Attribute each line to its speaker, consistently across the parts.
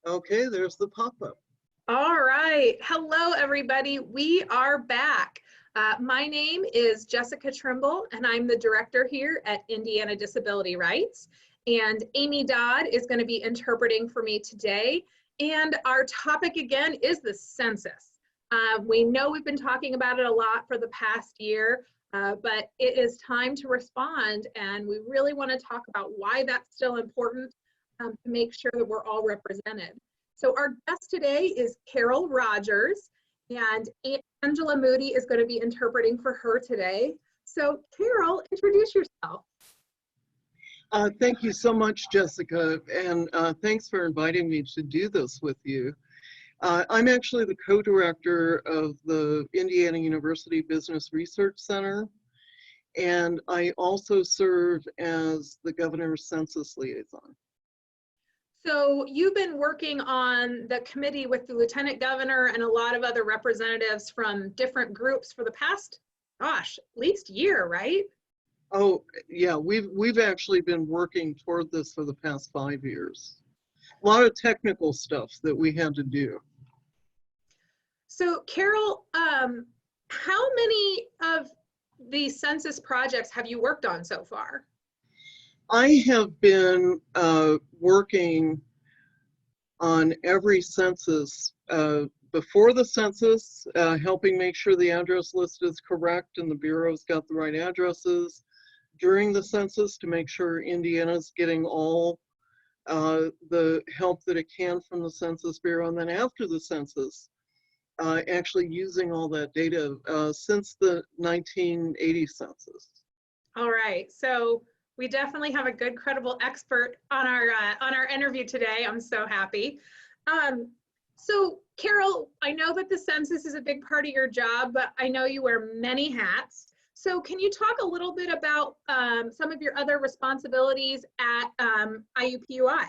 Speaker 1: Okay, there's the pop-up.
Speaker 2: All right. Hello, everybody. We are back. My name is Jessica Trimble, and I'm the director here at Indiana Disability Rights. And Amy Dodd is going to be interpreting for me today. And our topic again is the census. We know we've been talking about it a lot for the past year, but it is time to respond. And we really want to talk about why that's still important to make sure that we're all represented. So our guest today is Carol Rogers, and Angela Moody is going to be interpreting for her today. So Carol, introduce yourself.
Speaker 1: Thank you so much, Jessica, and thanks for inviting me to do this with you. I'm actually the co-director of the Indiana University Business Research Center, and I also serve as the governor's census liaison.
Speaker 2: So you've been working on the committee with the lieutenant governor and a lot of other representatives from different groups for the past, gosh, at least year, right?
Speaker 1: Oh, yeah, we've actually been working toward this for the past 5 years. A lot of technical stuff that we had to do.
Speaker 2: So Carol, how many of the census projects have you worked on so far?
Speaker 1: I have been working on every census, before the census, helping make sure the address list is correct and the Bureau's got the right addresses. During the census, to make sure Indiana's getting all the help that it can from the Census Bureau. And then after the census, actually using all that data since the 1980 census.
Speaker 2: All right, so we definitely have a good, credible expert on our interview today. I'm so happy. So Carol, I know that the census is a big part of your job, but I know you wear many hats. So can you talk a little bit about some of your other responsibilities at IUPUI?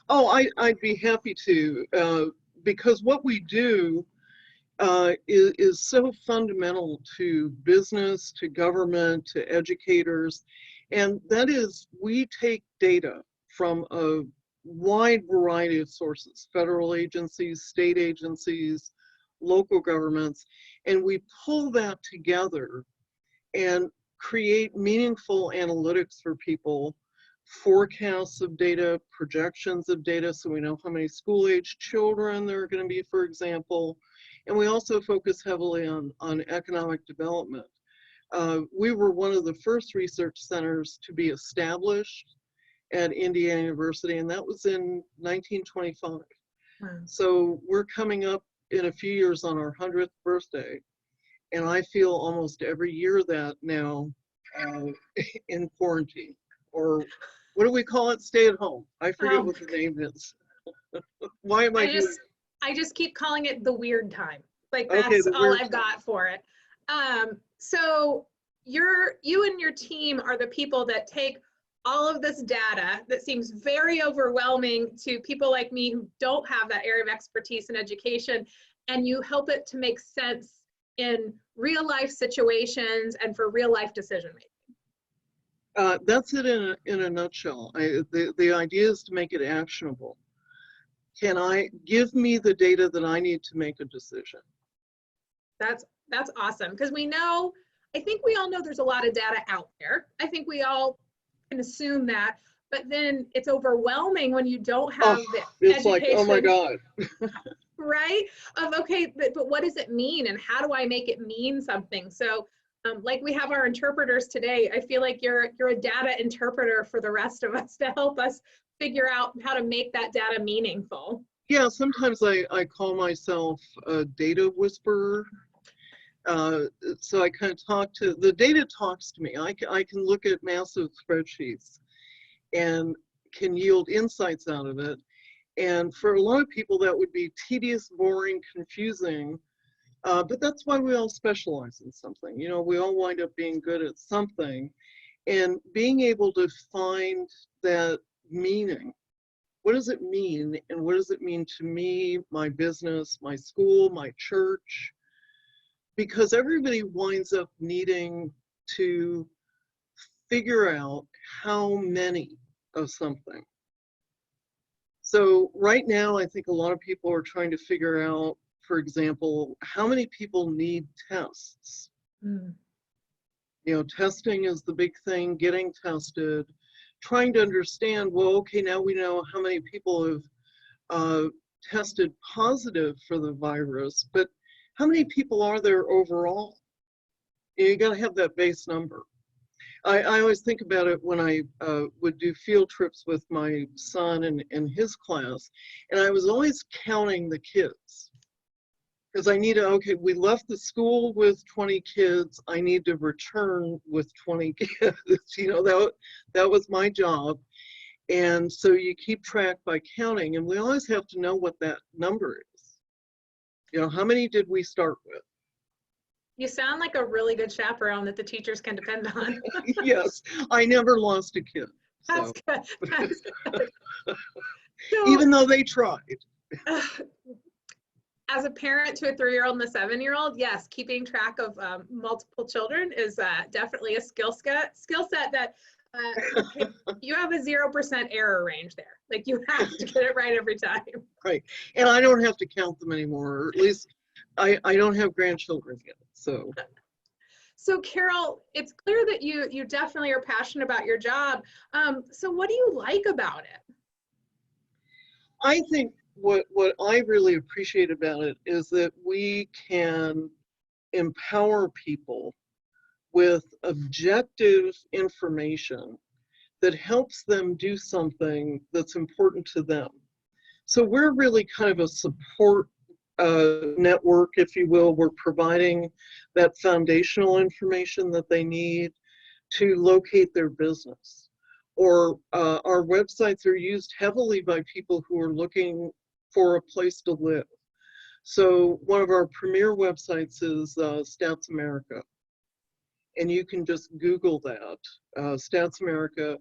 Speaker 1: Oh, I'd be happy to, because what we do is so fundamental to business, to government, to educators. And that is, we take data from a wide variety of sources, federal agencies, state agencies, local governments, and we pull that together and create meaningful analytics for people, forecasts of data, projections of data, so we know how many school-age children there are going to be, for example. And we also focus heavily on economic development. We were one of the first research centers to be established at Indiana University, and that was in 1925. Wow. So we're coming up in a few years on our 100th birthday, and I feel almost every year that now in quarantine, or what do we call it? Stay at home. I forget what the name is. Why am
Speaker 2: I just keep calling it the weird time. Like that's all I've got for it. So you and your team are the people that take all of this data that seems very overwhelming to people like me who don't have that area of expertise in education, and you help it to make sense in real life situations and for real life decision making.
Speaker 1: That's it in a nutshell. The idea is to make it actionable. Give me the data that I need to make a decision?
Speaker 2: That's awesome, because I think we all know there's a lot of data out there. I think we all can assume that, but then it's overwhelming when you don't have the
Speaker 1: it's education. Like, oh my God.
Speaker 2: Right? Okay, but what does it mean, and how do I make it mean something? So like we have our interpreters today, I feel like you're a data interpreter for the rest of us to help us figure out how to make that data meaningful.
Speaker 1: Yeah, sometimes I call myself a data whisperer. So I kind of the data talks to me. I can look at massive spreadsheets and can yield insights out of it. And for a lot of people, that would be tedious, boring, confusing. But that's why we all specialize in something. You know, we all wind up being good at something. And being able to find that meaning. What does it mean? And what does it mean to me, my business, my school, my church? Because everybody winds up needing to figure out how many of something. So right now, I think a lot of people are trying to figure out, for example, how many people need tests.
Speaker 2: Mm.
Speaker 1: You know, testing is the big thing, getting tested, trying to understand, well, okay, now we know how many people have tested positive for the virus, but how many people are there overall? You got to have that base number. I always think about it when I would do field trips with my son and his class, and I was always counting the kids. Because I need to, okay, we left the school with 20 kids, I need to return with 20 kids. You know, that was my job. And so you keep track by counting, and we always have to know what that number is. You know, how many did we start with?
Speaker 2: You sound like a really good chaperone that the teachers can depend on.
Speaker 1: Yes, I never lost a kid.
Speaker 2: That's
Speaker 1: So.
Speaker 2: good. That's good. So,
Speaker 1: Even though they tried.
Speaker 2: As a parent to a 3-year-old and a 7-year-old, yes, keeping track of multiple children is definitely a skill set that you have a 0% error range there. Like, you have to get it right every time.
Speaker 1: Right. And I don't have to count them anymore, or at least I don't have grandchildren yet. So.
Speaker 2: So Carol, it's clear that you definitely are passionate about your job. So what do you like about it?
Speaker 1: I think what I really appreciate about it is that we can empower people with objective information that helps them do something that's important to them. So we're really kind of a support network, if you will. We're providing that foundational information that they need to locate their business. Or our websites are used heavily by people who are looking for a place to live. So one of our premier websites is Stats America. And you can just Google that, Stats America,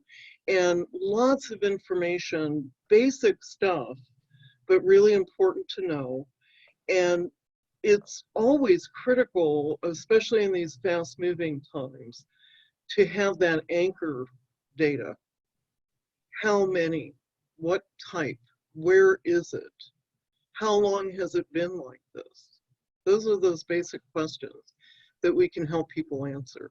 Speaker 1: and lots of information, basic stuff, but really important to know. And it's always critical, especially in these fast moving times, to have that anchor data. How many, what type, where is it? How long has it been like this? Those are those basic questions that we can help people answer.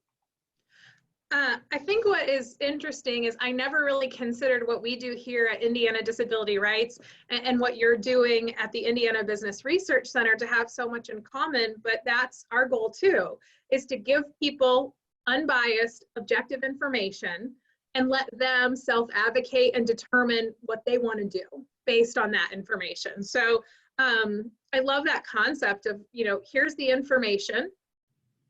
Speaker 2: I think what is interesting is I never really considered what we do here at Indiana Disability Rights and what you're doing at the Indiana Business Research Center to have so much in common, but that's our goal too, is to give people unbiased, objective information and let them self-advocate and determine what they want to do based on that information. So I love that concept of, you know, here's the information,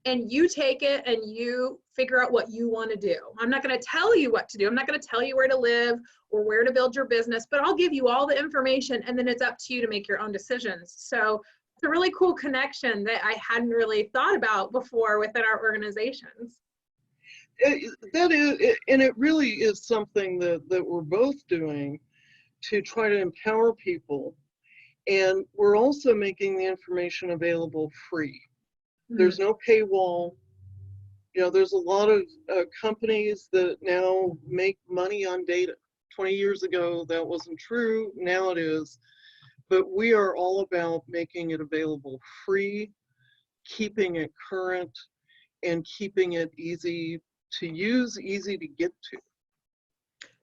Speaker 2: and you take it and you figure out what you want to do. I'm not going to tell you what to do. I'm not going to tell you where to live or where to build your business, but I'll give you all the information, and then it's up to you to make your own decisions. So it's a really cool connection that I hadn't really thought about before within our organizations.
Speaker 1: That is, and it really is something that we're both doing to try to empower people. And we're also making the information available free. There's no paywall. You know, there's a lot of companies that now make money on data. 20 years ago, that wasn't true. Now it is. But we are all about making it available free, keeping it current, and keeping it easy to use, easy to get to.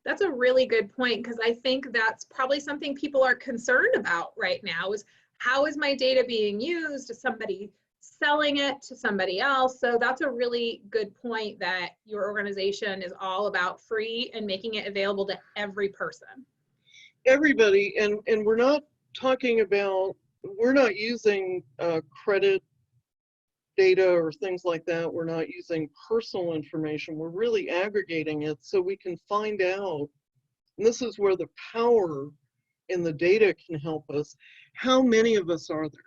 Speaker 2: That's a really good point, because I think that's probably something people are concerned about right now is, how is my data being used? Is somebody selling it to somebody else? So that's a really good point, that your organization is all about free and making it available to every person.
Speaker 1: Everybody, and we're not talking about, we're not using credit data or things like that. We're not using personal information. We're really aggregating it so we can find out, and this is where the power in the data can help us, how many of us are there?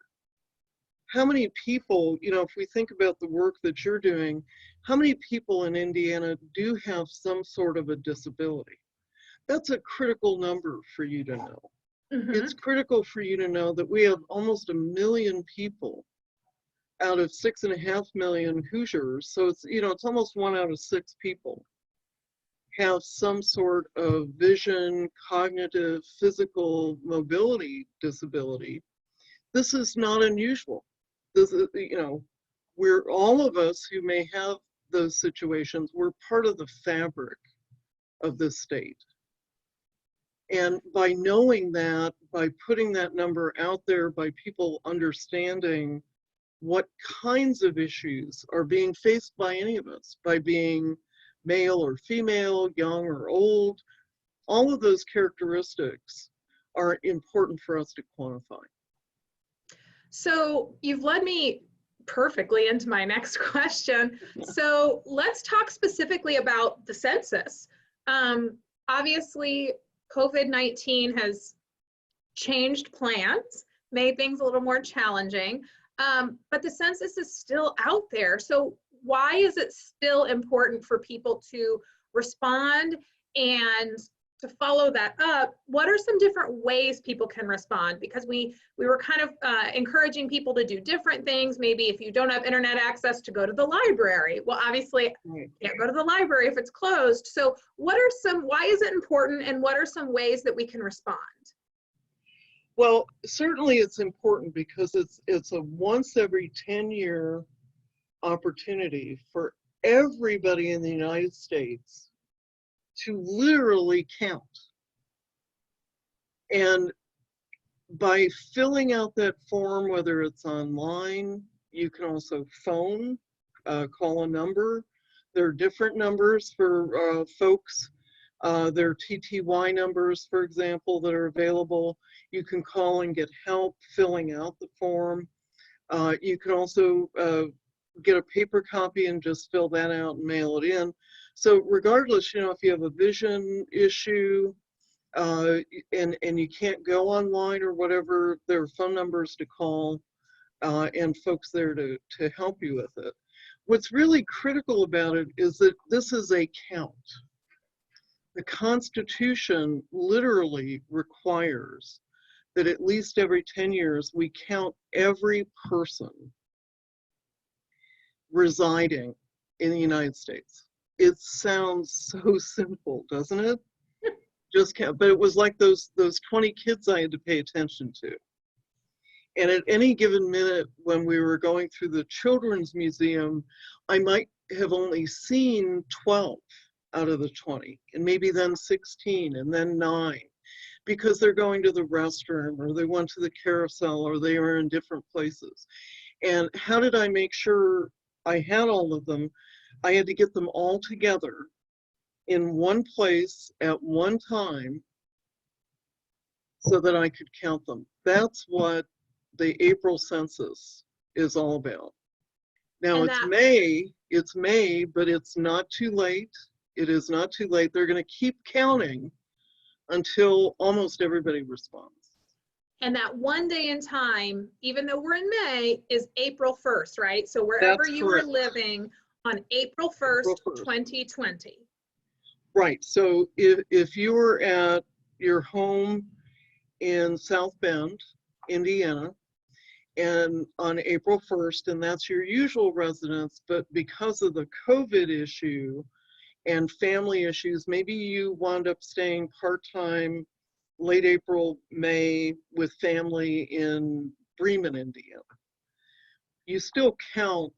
Speaker 1: How many people, you know, if we think about the work that you're doing, how many people in Indiana do have some sort of a disability? That's a critical number for you to know. It's critical for you to know that we have almost 1 million people out of 6.5 million Hoosiers. So it's, you know, it's almost 1 out of 6 people have some sort of vision, cognitive, physical mobility disability. This is not unusual. This is, we're all of us who may have those situations, we're part of the fabric of this state. And by knowing that, by putting that number out there, by people understanding what kinds of issues are being faced by any of us, by being male or female, young or old, all of those characteristics are important for us to quantify.
Speaker 2: So you've led me perfectly into my next question. So let's talk specifically about the census. Obviously, COVID-19 has changed plans, made things a little more challenging, but the census is still out there. So why is it still important for people to respond and to follow that up? What are some different ways people can respond? Because we were kind of encouraging people to do different things. Maybe if you don't have internet access, to go to the library. Well, obviously, you can't go to the library if it's closed. So why is it important, and what are some ways that we can respond?
Speaker 1: Well, certainly it's important because it's a once every 10-year opportunity for everybody in the United States to literally count. And by filling out that form, whether it's online, you can also phone, call a number. There are different numbers for folks. There are TTY numbers, for example, that are available. You can call and get help filling out the form. You can also get a paper copy and just fill that out and mail it in. So regardless, if you have a vision issue and you can't go online or whatever, there are phone numbers to call and folks there to help you with it. What's really critical about it is that this is a count. The Constitution literally requires that at least every 10 years we count every person residing in the United States. It sounds so simple, doesn't it? Just count, but it was like those 20 kids I had to pay attention to. And at any given minute when we were going through the Children's Museum, I might have only seen 12 out of the 20, and maybe then 16, and then 9, because they're going to the restroom, or they went to the carousel, or they were in different places. And how did I make sure I had all of them? I had to get them all together in one place at one time so that I could count them. That's what the April census is all about. Now it's May, but it's not too late. It is not too late. They're going to keep counting until almost everybody responds.
Speaker 2: And that one day in time, even though we're in May, is April 1st, right? So wherever you were living on April 1st, 2020.
Speaker 1: Right. So if you were at your home in South Bend, Indiana, and on April 1st, and that's your usual residence, but because of the COVID issue and family issues, maybe you wound up staying part-time late April, May with family in Bremen, Indiana. You still count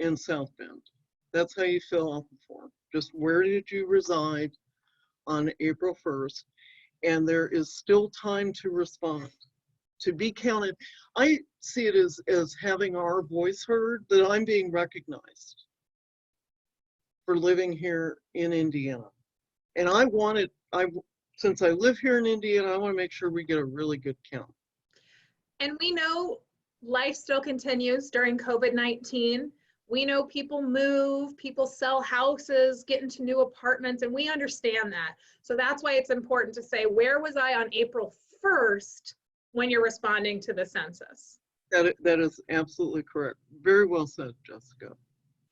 Speaker 1: in South Bend. That's how you fill out the form. Just where did you reside on April 1st? And there is still time to respond, to be counted. I see it as having our voice heard, that I'm being recognized for living here in Indiana. And since I live here in Indiana, I want to make sure we get a really good count.
Speaker 2: And we know life still continues during COVID-19. We know people move, people sell houses, get into new apartments, and we understand that. So that's why it's important to say, where was I on April 1st when you're responding to the census?
Speaker 1: That is absolutely correct. Very well said, Jessica.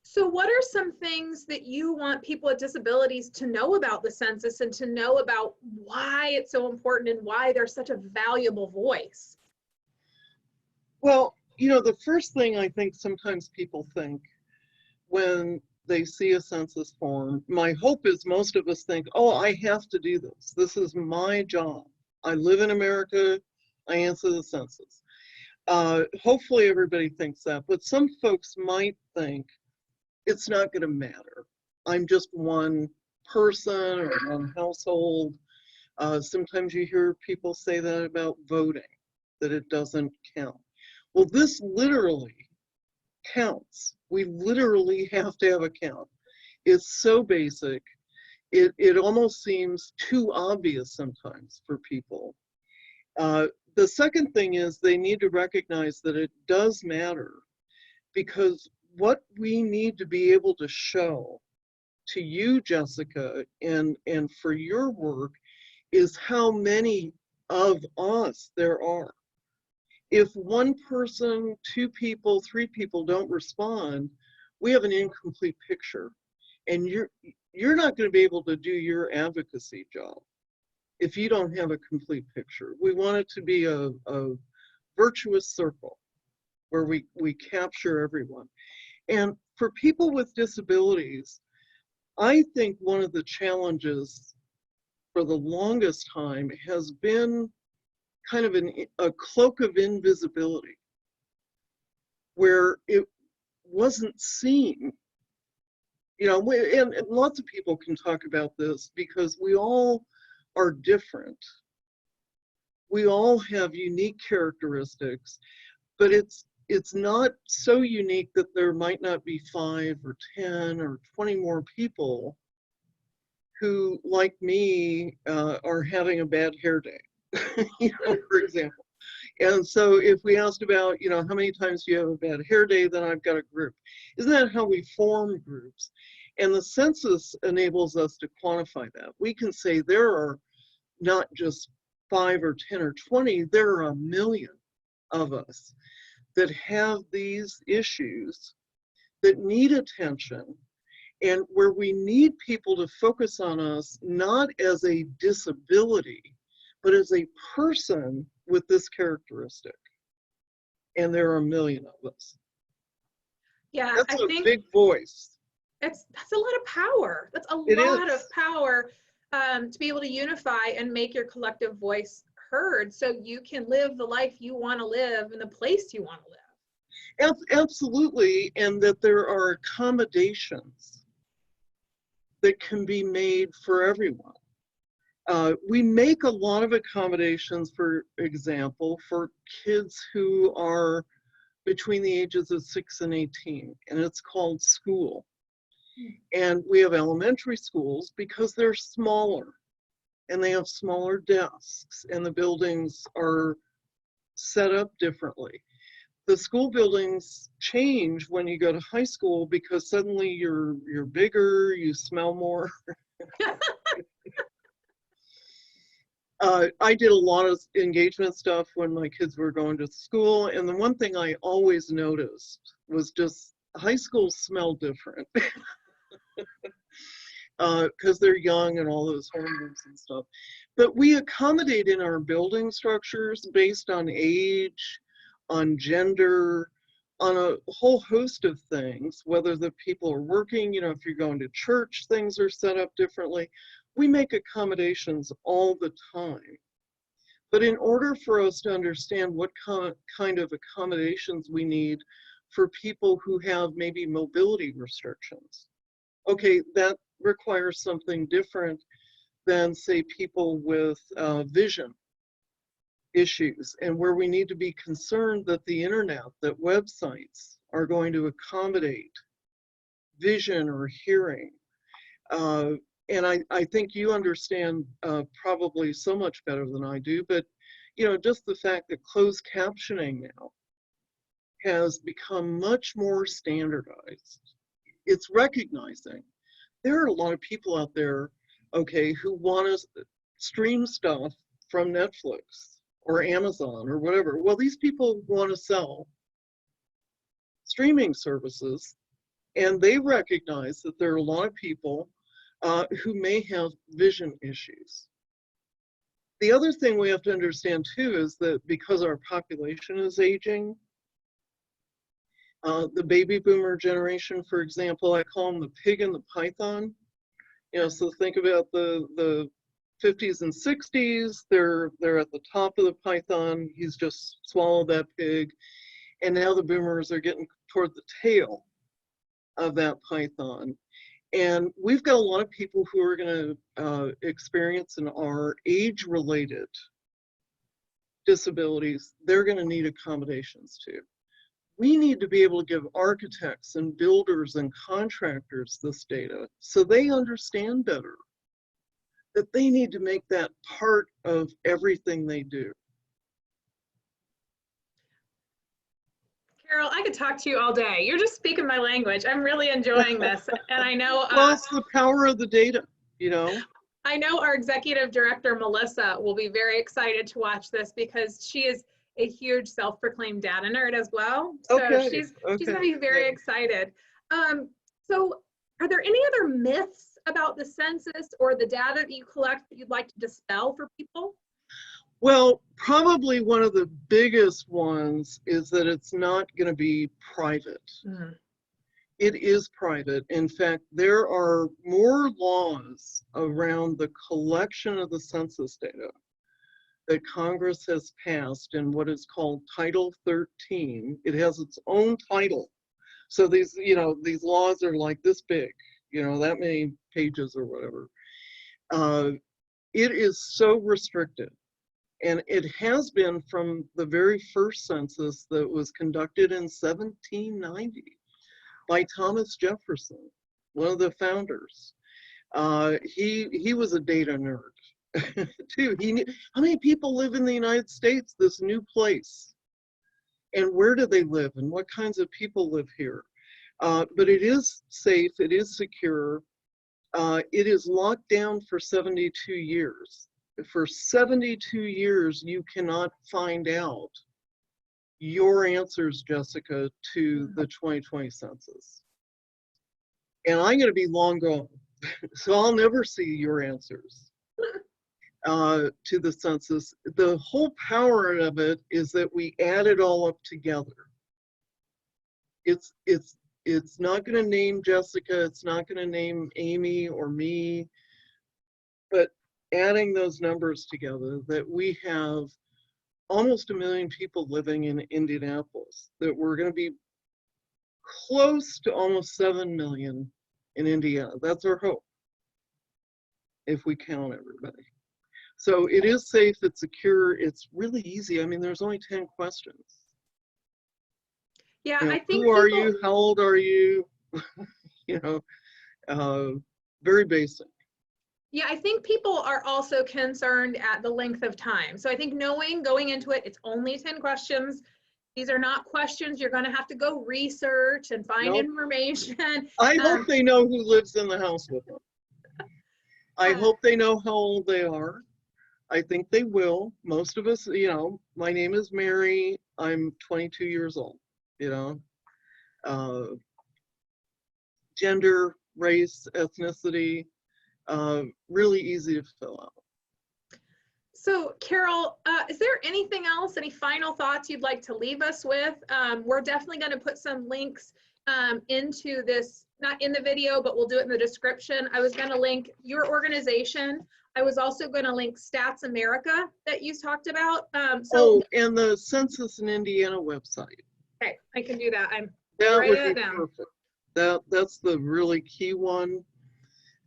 Speaker 2: So what are some things that you want people with disabilities to know about the census and to know about why it's so important and why they're such a valuable voice?
Speaker 1: Well, the first thing I think sometimes people think when they see a census form. My hope is most of us think, oh, I have to do this. This is my job. I live in America. I answer the census. Hopefully everybody thinks that, but some folks might think it's not going to matter. I'm just one person or one household. Sometimes you hear people say that about voting, that it doesn't count. Well, this literally counts. We literally have to have a count. It's so basic. It almost seems too obvious sometimes for people. The second thing is they need to recognize that it does matter, because what we need to be able to show to you, Jessica, and for your work is how many of us there are. If one person, two people, three people don't respond, we have an incomplete picture. And you're not going to be able to do your advocacy job if you don't have a complete picture. We want it to be a virtuous circle where we capture everyone. And for people with disabilities, I think one of the challenges for the longest time has been kind of a cloak of invisibility, where it wasn't seen. You know, and lots of people can talk about this because we all are different. We all have unique characteristics, but it's not so unique that there might not be 5 or 10 or 20 more people who, like me, are having a bad hair day, you know, for example. And so if we asked about, you know, how many times do you have a bad hair day, then I've got a group. Isn't that how we form groups? And the census enables us to quantify that. We can say there are not just 5 or 10 or 20, there are 1 million of us that have these issues that need attention, and where we need people to focus on us not as a disability, but as a person with this characteristic. And there are 1 million of us.
Speaker 2: Yeah,
Speaker 1: That's
Speaker 2: I
Speaker 1: a
Speaker 2: think
Speaker 1: big voice.
Speaker 2: that's a lot of power. That's a
Speaker 1: It
Speaker 2: lot
Speaker 1: is.
Speaker 2: of power to be able to unify and make your collective voice heard, so you can live the life you want to live in the place you want to live.
Speaker 1: Absolutely, and that there are accommodations that can be made for everyone. We make a lot of accommodations, for example, for kids who are between the ages of 6 and 18, and it's called school. And we have elementary schools because they're smaller and they have smaller desks and the buildings are set up differently. The school buildings change when you go to high school because suddenly you're bigger, you smell more. I did a lot of engagement stuff when my kids were going to school, and the one thing I always noticed was just high schools smell different because they're young and all those hormones and stuff. But we accommodate in our building structures based on age, on gender, on a whole host of things, whether the people are working, you know, if you're going to church, things are set up differently. We make accommodations all the time. But in order for us to understand what kind of accommodations we need for people who have maybe mobility restrictions, okay, that requires something different than, say, people with vision issues, and where we need to be concerned that the internet, that websites are going to accommodate vision or hearing. And I think you understand probably so much better than I do, but you know, just the fact that closed captioning now has become much more standardized. It's recognizing there are a lot of people out there, okay, who want to stream stuff from Netflix or Amazon or whatever. Well, these people want to sell streaming services, and they recognize that there are a lot of people who may have vision issues. The other thing we have to understand too is that because our population is aging, The baby boomer generation, for example, I call them the pig and the python. You know, so think about the 50s and 60s. They're at the top of the python. He's just swallowed that pig, and now the boomers are getting toward the tail of that python. And we've got a lot of people who are going to experience and are age-related disabilities. They're going to need accommodations too. We need to be able to give architects and builders and contractors this data so they understand better that they need to make that part of everything they do.
Speaker 2: Carol, I could talk to you all day. You're just speaking my language. I'm really enjoying this. And I know
Speaker 1: Well, it's the power of the data, you know.
Speaker 2: I know our executive director, Melissa, will be very excited to watch this because she is a huge self-proclaimed data nerd as well. So she's going to be very excited. So are there any other myths about the census or the data that you collect that you'd like to dispel for people?
Speaker 1: Well, probably one of the biggest ones is that it's not going to be private. It is private. In fact, there are more laws around the collection of the census data that Congress has passed in what is called Title 13. It has its own title. So these, you know, these laws are like this big, you know, that many pages or whatever. It is so restricted. And it has been from the very first census that was conducted in 1790 by Thomas Jefferson, one of the founders. He was a data nerd too. He knew how many people live in the United States, this new place, and where do they live and what kinds of people live here. But it is safe, it is secure. It is locked down for 72 years. For 72 years, you cannot find out your answers, Jessica, to the 2020 census. And I'm going to be long gone, so I'll never see your answers to the census. The whole power of it is that we add it all up together. It's not going to name Jessica, it's not going to name Amy or me, but adding those numbers together, that we have almost 1 million people living in Indianapolis, that we're going to be close to almost 7 million in Indiana. That's our hope, if we count everybody. So it is safe, it's secure, it's really easy. I mean, there's only 10 questions.
Speaker 2: Yeah,
Speaker 1: You know,
Speaker 2: I think
Speaker 1: who are you? How old are you? You know, very basic.
Speaker 2: Yeah, I think people are also concerned at the length of time. So I think going into it, it's only 10 questions. These are not questions you're going to have to go research and find information.
Speaker 1: I hope they know who lives in the house with them. I hope they know how old they are. I think they will. Most of us, you know, my name is Mary. I'm 22 years old, you know. Gender, race, ethnicity, really easy to fill out.
Speaker 2: So Carol, is there anything else, any final thoughts you'd like to leave us with? We're definitely going to put some links into this, not in the video, but we'll do it in the description. I was going to link your organization. I was also going to link Stats America that you talked about.
Speaker 1: And the Census in Indiana website.
Speaker 2: Okay, I can do that.
Speaker 1: That would be perfect. That's the really key one.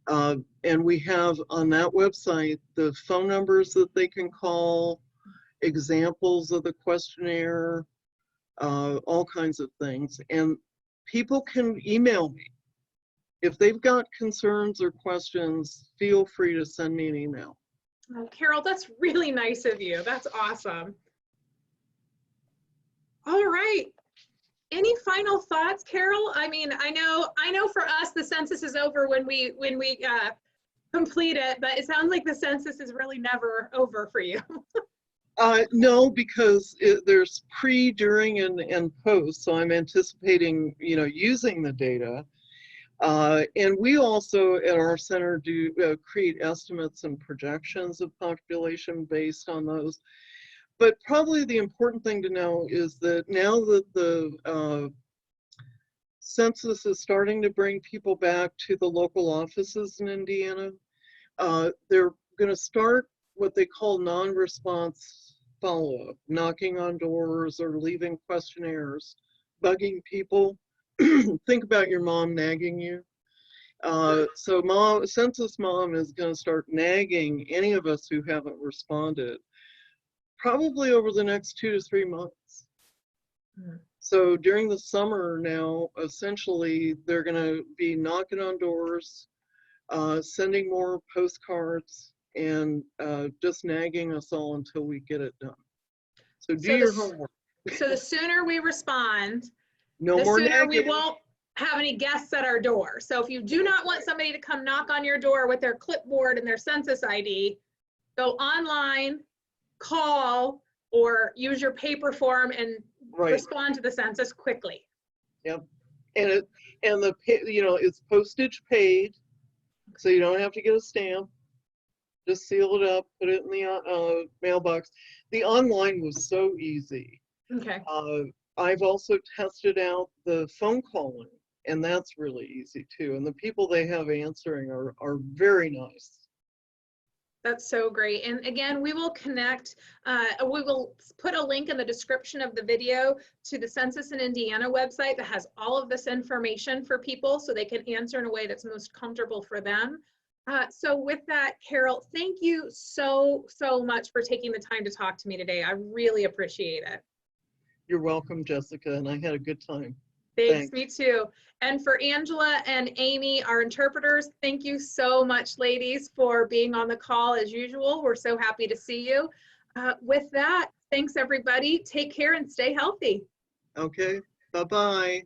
Speaker 1: And we have on that website the phone numbers that they can call, examples of the questionnaire, all kinds of things. And people can email me. If they've got concerns or questions, feel free to send me an email.
Speaker 2: Oh, Carol, that's really nice of you. That's awesome. All right. Any final thoughts, Carol? I mean, I know for us the census is over when we complete it, but it sounds like the census is really never over for you.
Speaker 1: No, because there's pre, during, and post. So I'm anticipating, you know, using the data. And we also at our center do create estimates and projections of population based on those. But probably the important thing to know is that now that the Census is starting to bring people back to the local offices in Indiana. They're going to start what they call non-response follow-up, knocking on doors or leaving questionnaires, bugging people. Think about your mom nagging you. So Census Mom is going to start nagging any of us who haven't responded, probably over the next 2 to 3 months. So during the summer now, essentially, they're going to be knocking on doors, sending more postcards, and just nagging us all until we get it done. So do your homework.
Speaker 2: So the sooner we respond,
Speaker 1: No
Speaker 2: the
Speaker 1: more
Speaker 2: sooner
Speaker 1: nagging.
Speaker 2: we won't have any guests at our door. So if you do not want somebody to come knock on your door with their clipboard and their census ID, go online, call, or use your paper form and respond to the census quickly.
Speaker 1: Yep. And it's postage paid, so you don't have to get a stamp. Just seal it up, put it in the mailbox. The online was so easy.
Speaker 2: Okay.
Speaker 1: I've also tested out the phone calling, and that's really easy too. And the people they have answering are very nice.
Speaker 2: That's so great. And again, we will connect, we will put a link in the description of the video to the Census in Indiana website that has all of this information for people so they can answer in a way that's most comfortable for them. So with that, Carol, thank you so much for taking the time to talk to me today. I really appreciate it.
Speaker 1: You're welcome, Jessica, and I had a good time.
Speaker 2: Thanks, me too. And for Angela and Amy, our interpreters, thank you so much, ladies, for being on the call as usual. We're so happy to see you. With that, thanks everybody. Take care and stay healthy.
Speaker 1: Okay, bye-bye.